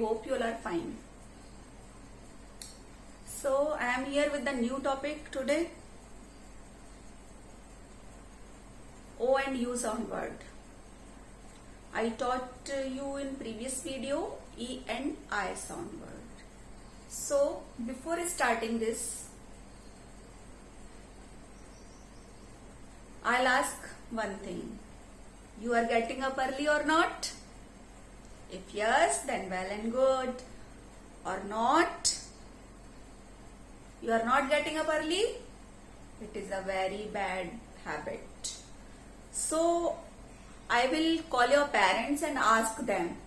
hope you all are fine. So I am here with the new topic today. O and U sound word. I taught you in previous video E and I sound word. So before starting this, I'll ask one thing. You are getting up early or not? If yes, then well and good. Or not, you are not getting up early, it is a very bad habit. So I will call your parents and ask them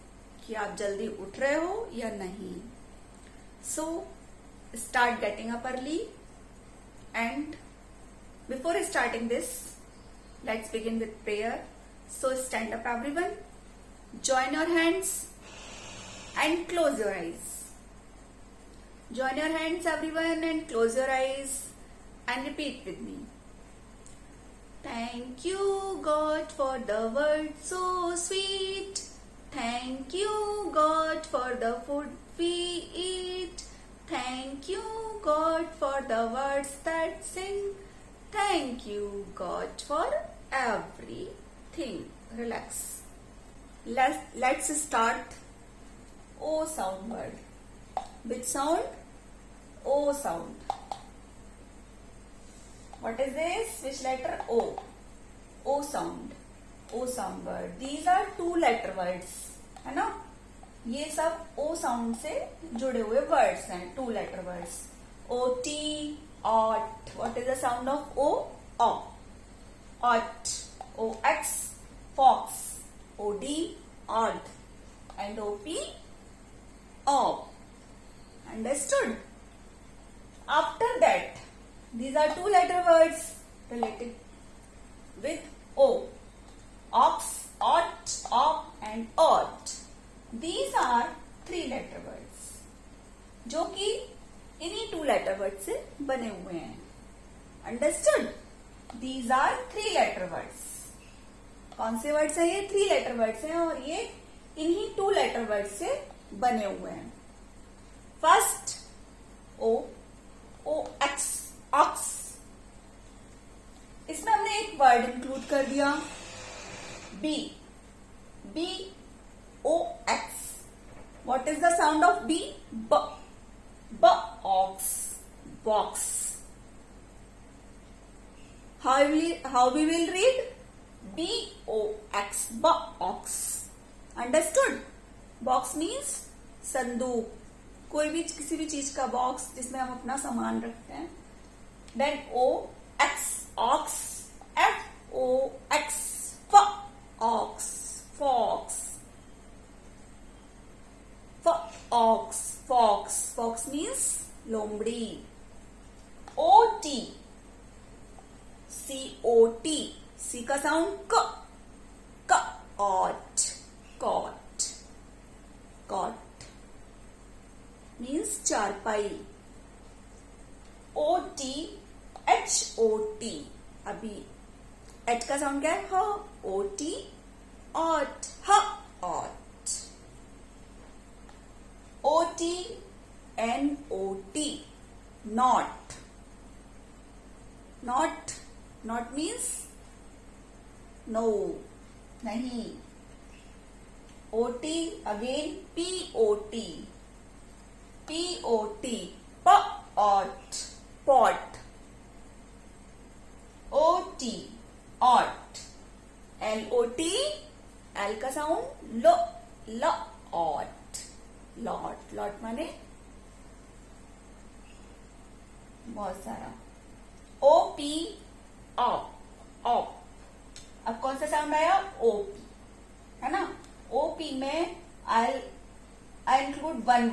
कि आप जल्दी उठ रहे हो या नहीं. So start getting up early, and before starting this, let's begin with prayer. So stand up everyone, join your hands and close your eyes. Join your hands everyone and close your eyes and repeat with me. Thank you God for the word so sweet. Thank you God for the food we eat. Thank you God for the words that sing. Thank you God for everything. Relax. Let's start. O sound word. Which sound? O sound. What is this? Which letter? O. O sound. O sound word. These are two letter words, है ना? ये सब O sound से जुड़े हुए words हैं, two letter words. O-T, ought. What is the sound of O? O. Ought. O-X, fox. O-D, odd. And O-P, ob. Understood? After that, these are two letter words related with O. Ox, ought, ob and ought. These are three letter words जो कि इन्हीं two letter words से बने हुए हैं. Understood? These are three letter words. कौन से words हैं ये? Three letter words हैं और ये इन्हीं two letter words से बने हुए हैं. First, O, O-X, ox. इसमें हमने एक वर्ड इंक्लूड कर दिया. B, B-O-X. What is the sound of B? B. B-ox, box. How we will read? B-O-X, box. Understood? Box means संदूक. कोई भी किसी भी चीज का बॉक्स जिसमें हम अपना सामान रखते हैं. Then O-X, ox. F-O-X, ox, fox. Ox, fox. Fox means लोमड़ी. O-T, C-O-T. C का साउंड क. Cot, cot, cot. Means चारपाई. O-T-H-O-T. अभी H का साउंड क्या है? ह. O-T, ought, ह, ought. O-T-N-O-T, not. Not means no, नहीं. O-T again, P-O-T. P-O-T, pot, pot. O-T, ought. L-O-T, L का साउंड लो, lot. Lot माने बहुत सारा. O-P, op. अब कौन सा साउंड आया? O-P, है ना? O-P में I include one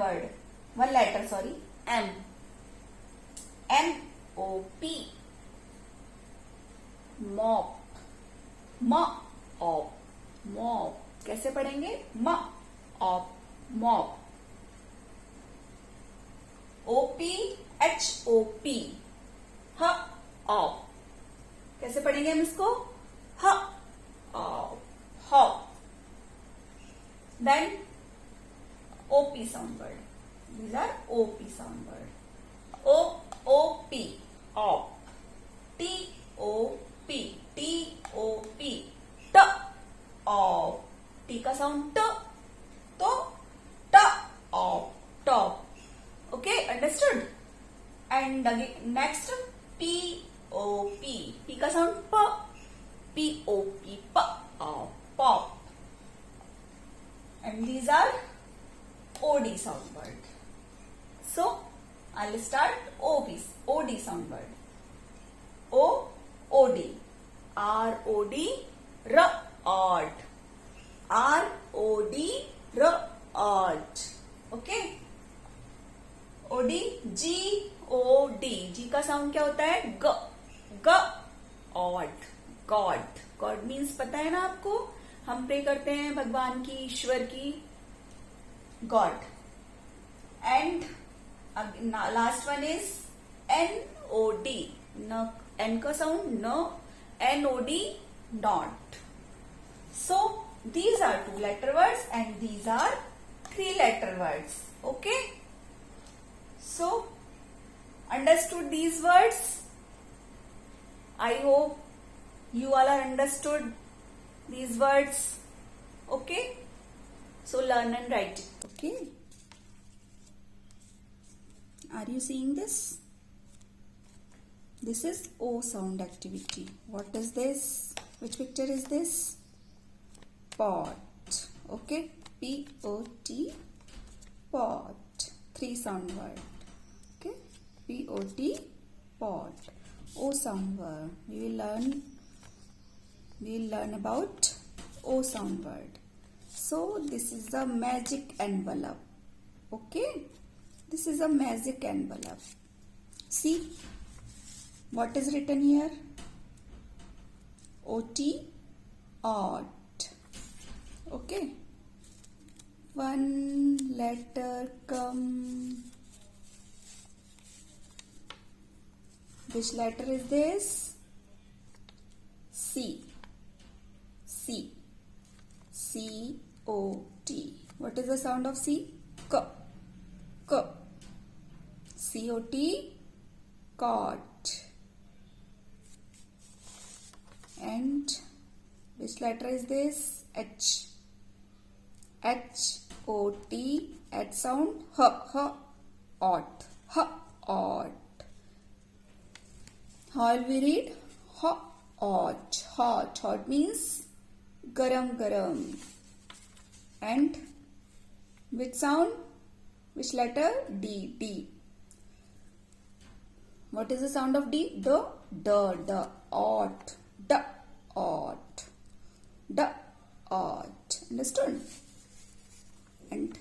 letter, sorry, M. M-O-P, mop. M-O-P, mop. कैसे पढ़ेंगे? M-O-P, mop. O-P-H-O-P, h-op. कैसे पढ़ेंगे हम इसको? h-op, hop. Then OP sound word. These are OP sound word. OP, op. TOP, TOP, T, op. T का sound ट, तो ट, op, top. Okay, understood? And again, next POP. P का sound प, POP, p, pop. And these are OD sound word. So I'll start OD sound word. OD, ROD, odd. ROD, odd. Okay. OD, GOD. G का sound क्या होता है? ग, odd, God. God means पता है ना आपको? हम प्रे करते हैं भगवान की, ईश्वर की, God. And last one is NOD. N का sound no, NOD not. So these are 2-letter words and these are 3-letter words. Okay. So understood these words? I hope you all are understood these words. Okay. So learn and write it. Okay. Are you seeing this? This is O sound activity. What is this? Which picture is this? Pot. Okay. P-O-T. Pot. 3 sound word. Okay. P-O-T. Pot. O sound word. We will learn about O sound word. So this is the magic envelope. Okay. This is a magic envelope. See what is written here? OT, odd. Okay. 1 letter come. Which letter is this? C. C. C-O-T. What is the sound of C? K. K. C-O-T. Cot. And which letter is this? H. H-O-T. H sound. H. H. Ot. H. Ot. How will we read? H. Ot. Hot. Hot means garam garam. And which sound? Which letter? D. D. What is the sound of D? The. D. Ot. D. Ot. D. Ot. Understood? And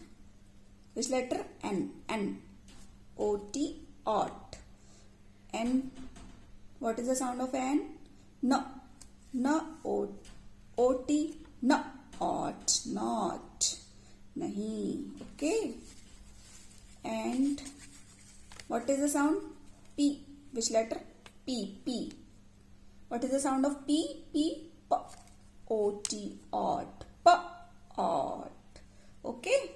which letter? N. N. O-T. Ot. N. What is the sound of N? N. N. O-T. N. Ot. Not. Nahi. Okay. And what is the sound? P. Which letter? P. P. What is the sound of P? P. P. O-T. Ot. P. Ot. Okay.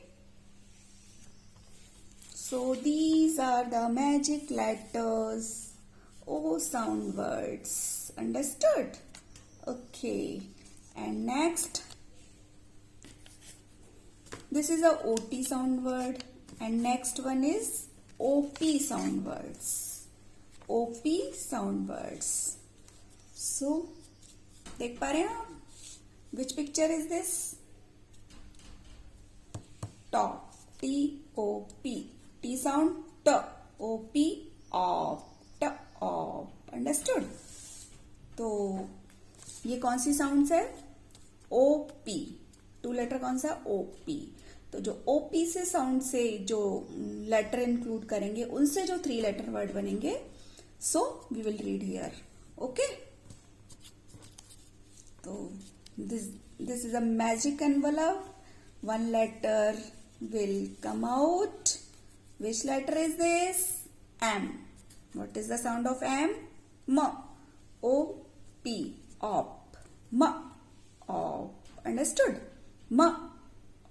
So these are the magic letters, O sound words. Understood? Okay. And next, this is a OT sound word. And next one is OP sound words. OP sound words. So, देख पा रहे हैं आप? Which picture is this? Top. T-O-P. T sound. T. O-P. Op. T. Op. Understood? तो ये कौन सी sounds है? OP. 2 letter कौन सा? OP. तो जो OP से साउंड से जो लेटर इंक्लूड करेंगे उनसे जो 3 लेटर वर्ड बनेंगे, so we will read here. Okay. तो this is a magic envelope. 1 letter will come out. Which letter is this? M. What is the sound of M? M. O-P. Op. M. Op. Understood? M.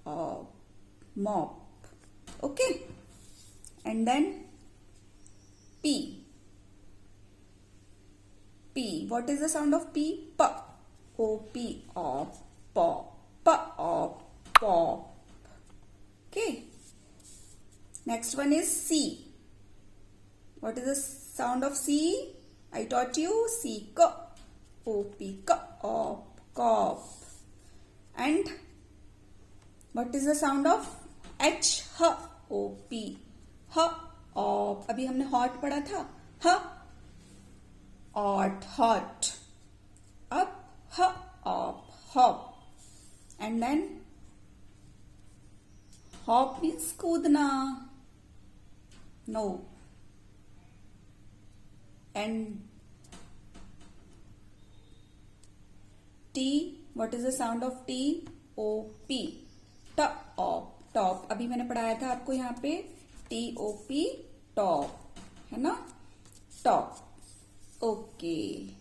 Op. Mop. Okay, and then P. P. What is the sound of P? P. O P. Op. Pop. P. Op. Pop. Okay. Next one is C. What is the sound of C? I taught you C. K. O P. K. Op. Cop. And what is the sound of H? H. O P. H. Op. अभी हमने hot पढ़ा था. H. Hot. Hot. Up. H. Op. Hop. And then hop means कूदना. No. And T. What is the sound of T? O P. Top. Top. अभी मैंने पढ़ाया था आपको यहाँ पे TOP. Top. है ना? Top. Okay.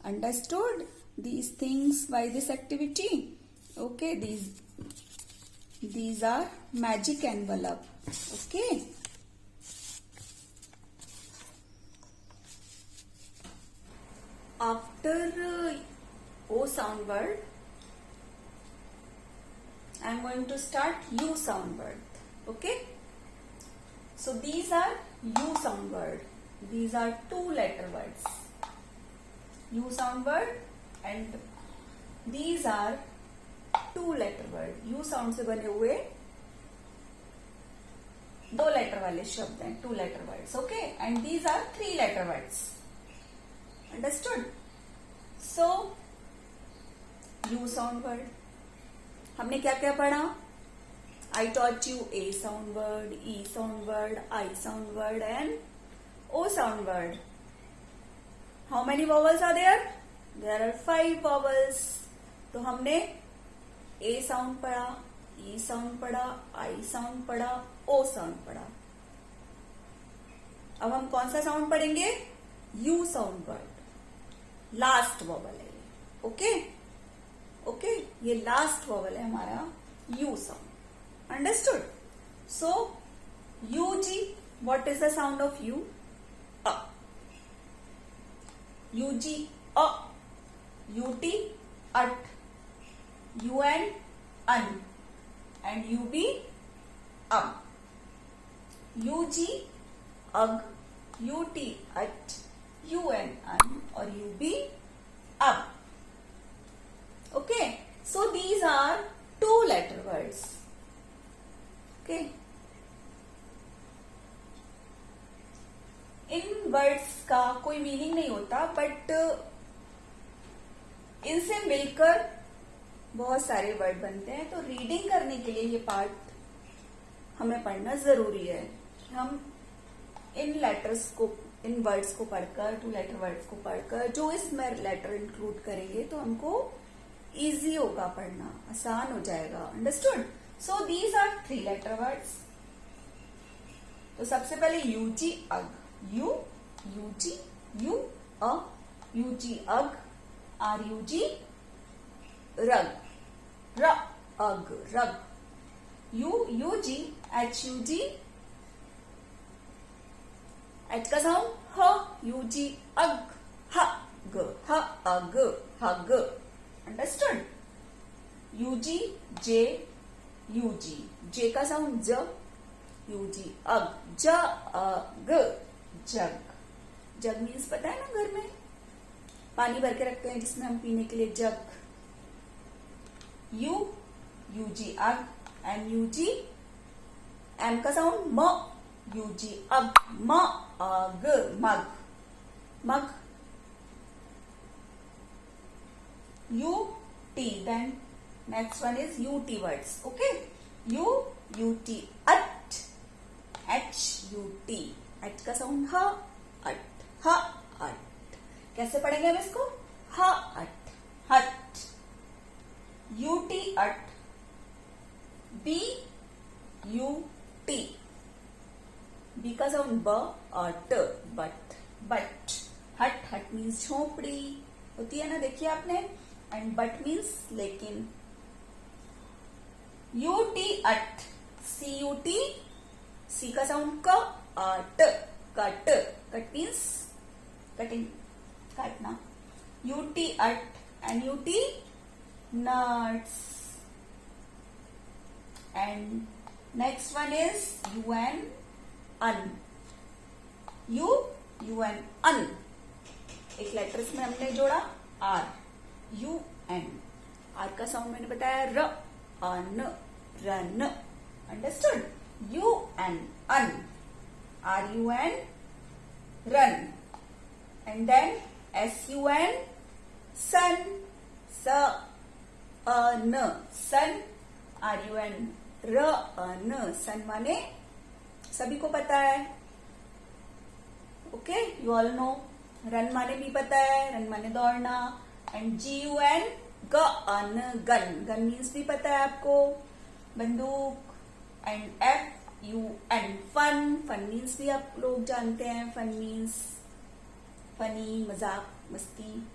Understood these things by this activity? Okay. These are magic envelope. Okay. After O sound word, I am going to start U sound word. Okay. So these are U sound word. These are 2-letter words. U sound word and these are 2-letter word. U sound से बने हुए 2-letter वाले शब्द हैं, 2-letter words. Okay. And these are 3-letter words. Understood? So U sound word हमने क्या क्या पढ़ा? I taught you A sound word, E sound word, I sound word and O sound word. How many vowels are there? There are 5 vowels. तो हमने A sound पढ़ा, E sound पढ़ा, I sound पढ़ा, O sound पढ़ा. अब हम कौन सा साउंड पढ़ेंगे? U sound word. Last vowel है ये. ओके ओके, ये लास्ट वॉवल है हमारा U sound. Understood? So U G, what is the sound of U? अ. यू जी अ. U T ut. U N un. And U B ub. U G ug. U T ut. U N un और U B ub. Okay, so these are 2-letter words. Okay. इन words का कोई meaning नहीं होता, but इनसे मिलकर बहुत सारे वर्ड बनते हैं. तो रीडिंग करने के लिए ये पार्ट हमें पढ़ना जरूरी है. हम इन लेटर्स को, इन वर्ड्स को पढ़कर, 2-letter वर्ड्स को पढ़कर जो इसमें लेटर इंक्लूड करेंगे तो हमको इजी होगा पढ़ना, आसान हो जाएगा. Understood? So these are 3-letter words. तो सबसे पहले यूजी अग. यू, यूजी, यू, अ, यूजी अग, आर यूजी रग, र अग rug. U, U G, H U G, H का साउंड ह. यूजी अग, ह ग, ह अग, hug. Understood? U G J, U G, J का साउंड ज. यूजी अग, ज अग, जग. जग मीन्स पता है ना, घर में पानी भर के रखते हैं जिसमें हम पीने के लिए, जग. यू, यूजी अग एंड यूजी एम का साउंड म. यूजी अग, म अग, मग. मग. U T. Then next one is UT words. Okay. U UT at. H U T. H का साउंड ह. अट, ह अट. कैसे पढ़ेंगे हम इसको? ह अट, हट. UT अट. B U T. B का साउंड ब. अट, but, but. Hut, hut means झोपड़ी होती है ना, देखिए आपने. एंड बट मीन्स लेकिन. यूटी अट. CUT सी का साउंड क, ट, कट, कट मीन्स कटिंग, काटना. यूटी अट and ut nuts. And next one is un, un. un, un. एक लेटर्स में हमने जोड़ा आर, यू एन. आर का साउंड मैंने बताया र, un, run. Understood? U N, un. R U N, run. And then S U N, sun, स, un, sun. R U N, र, अन, सन माने सभी को पता है. Okay, you all know. Run माने भी पता है, रन माने दौड़ना. एंड जी यू एन, ग, अन, गन. गन मीन्स भी पता है आपको, बंदूक. And F U N, fun. Fun means भी आप लोग जानते हैं. फन मीन्स फनी, मजाक, मस्ती.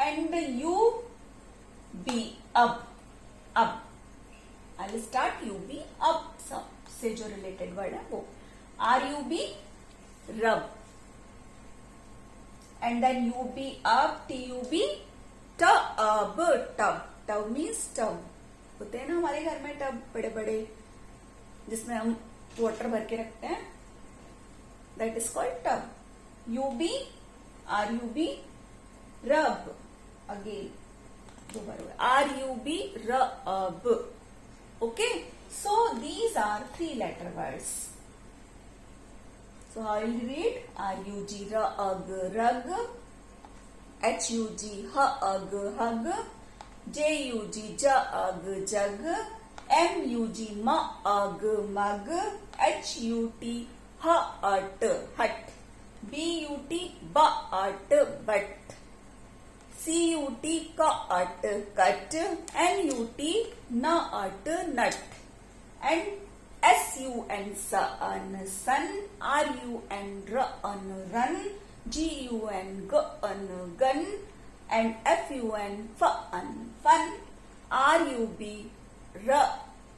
एंड यू बी, अब. अब आई स्टार्ट यू बी, अब से जो रिलेटेड वर्ड है वो. R U B, rub. And then U B अब, T U B, tub. Tub, tub means tub. होते हैं ना हमारे घर में टब, बड़े बड़े, जिसमें हम वाटर भर के रखते हैं. That is called tub. U B, R U B, rub. Again दो बार हुआ. R U B, rub. Okay, so these are three letter words. So how will you read? R-U-G, R-U-G, rug. H-U-G, H-U-G, hug. J-U-G, J-U-G, jug. M-U-G, M-U-G, mug. H-U-T, H-U-T, hut. B-U-T, B-U-T, butt. C-U-T, C-U-T, cut. N-U-T, N-U-T, nut. And S-U-N, sun, sun. R-U-N, run, run. G-U-N, gun, gun. And F-U-N, fun, fun. R-U-B, rub,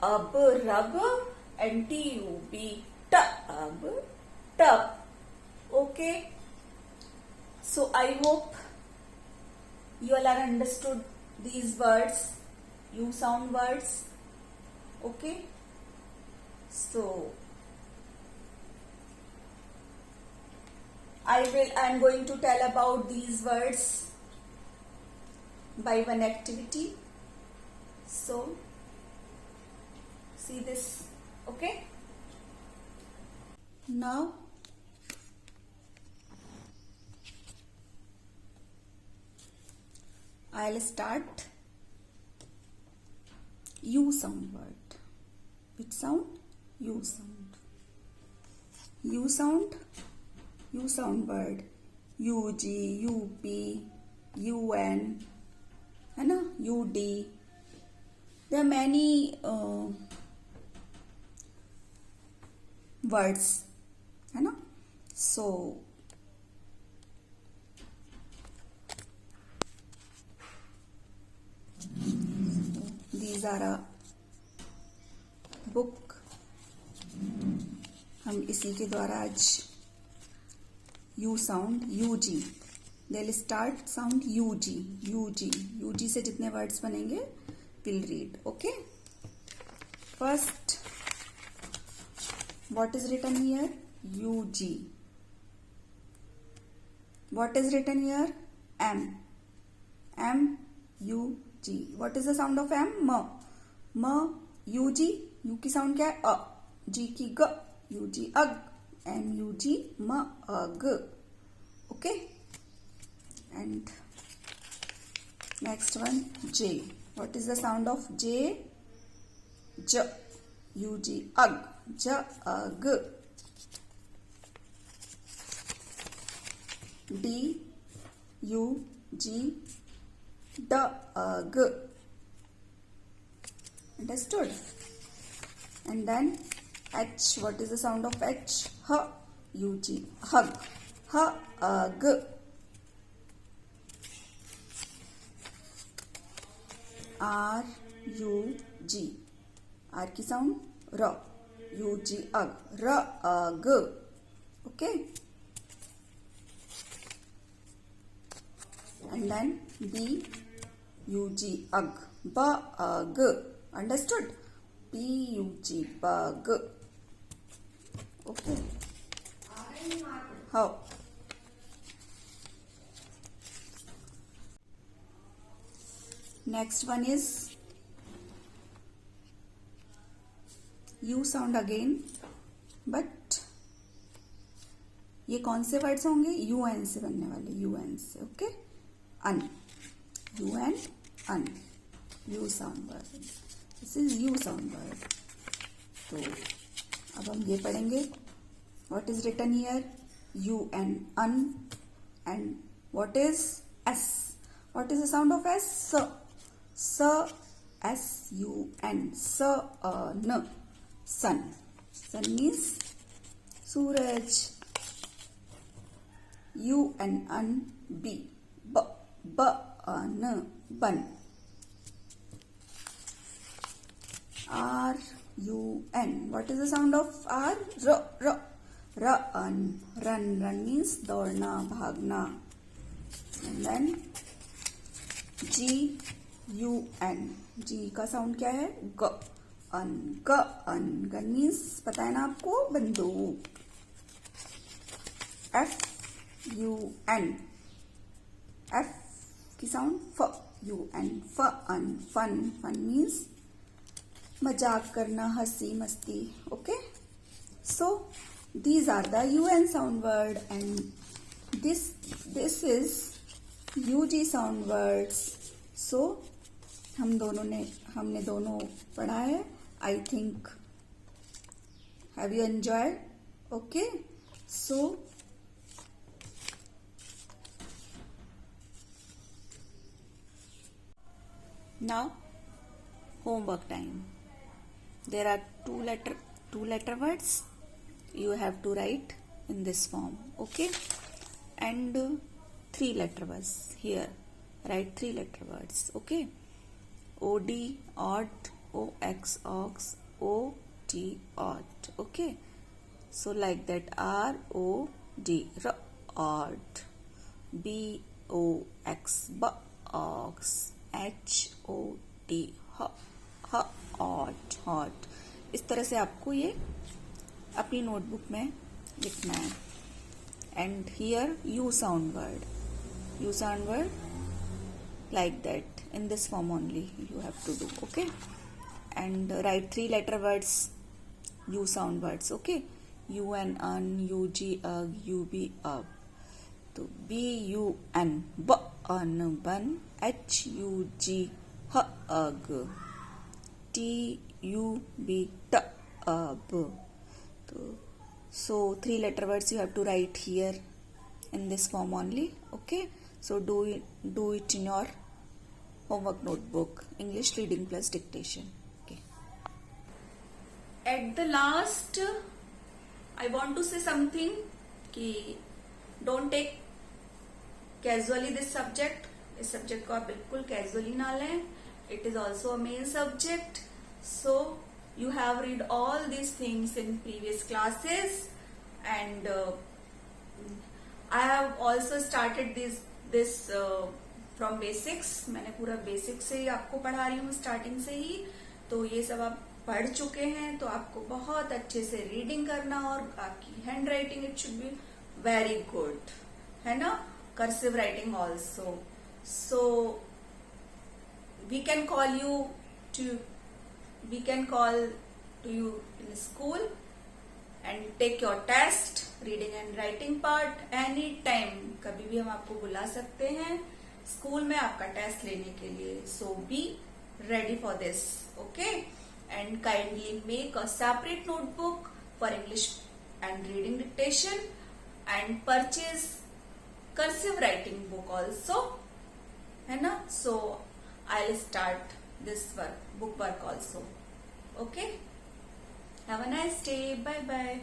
rub. And T-U-B, tub, tub. Okay. So I hope you all are understood these words, you sound words. Okay, so I'm going to tell about these words by one activity. So see this. Okay, now I'll start U sound word. Which sound? U sound. U sound. U sound word. UG, UP, UN, है ना? UD. There are many words, है ना? So these are a book. हम इसी के द्वारा आज U sound, UG. They'll start sound UG, UG. UG से जितने words बनेंगे we'll read. Okay. First, what is written here? UG. What is written here? M. M, U, G. What is the sound of M? M. M, U, G. U की sound क्या है? अ. G की ग. U, G, अग. M, U, G, M, अग. Okay. And next one, J. What is the sound of J? J. U, G, ag. J, ag. D, U, G, dug. Understood? And then H. What is the sound of H? H, U, G, hug. Hug. R, U, G. R की sound raw. UG ug, rug. Okay, and then BUG ug, bug. Understood? BUG bug. Okay. How? Next one is U sound again, but ये कौन से words होंगे? UN से बनने वाले, UN से. Okay, on, UN, on, U sound word. This is U sound word. तो अब हम ये पढ़ेंगे. What is written here? UN, un, and what is S? What is the sound of S? S, S-U-N, sun. Sun. Sun means Suraj. U-N-N, B, B-N, bun. R-U-N. What is the sound of R? R, run. Run means दौड़ना, भागना. And then G-U-N. G का sound क्या है? ग. अन, gun means पता है ना आपको, बंदूक. F-U-N. F की साउंड फ. U-N, fun. फन मीन्स मजाक करना, हंसी मस्ती. Okay, so these are the UN sound word and this is UG sound words. So हमने दोनों पढ़ा है. I think have you enjoyed? Okay, so now homework time. There are two letter words. You have to write in this form. Okay, and 3 letter words here. Write 3 letter words. Okay, OD, odd, OX, ox, OT, odd. Okay, so like that. ROD, odd. BOX, box. HOT, hot, hot. इस तरह से आपको ये अपनी notebook में लिखना है. And here U sound word like that, in this form only you have to do. Okay, and write 3 letter words, U sound words. Okay, UN, un, UG, ug, UB, ug. तो BUN, bun, bun. HUG, hug. TUB, tub. So 3 letter words you have to write here in this form only. Okay, so do it in your homework notebook, English reading plus dictation. Okay, at the last I want to say something कि don't take casually this subject. इस subject को आप बिल्कुल casually ना लें. It is also a main subject. So you have read all these things in previous classes, and I have also started this from basics. मैंने पूरा basic से ही आपको पढ़ा रही हूँ, स्टार्टिंग से ही. तो ये सब आप पढ़ चुके हैं, तो आपको बहुत अच्छे से रीडिंग करना, और आपकी hand writing it should be very good, है ना. Cursive writing also. So we can call you to you in school and take your test, reading and writing part any time. कभी भी हम आपको बुला सकते हैं स्कूल में आपका टेस्ट लेने के लिए. So be ready for this. Okay, and kindly make a separate notebook for English and reading dictation, and purchase cursive writing book also, है ना. So I'll start this book work also. Okay, have a nice day. Bye bye.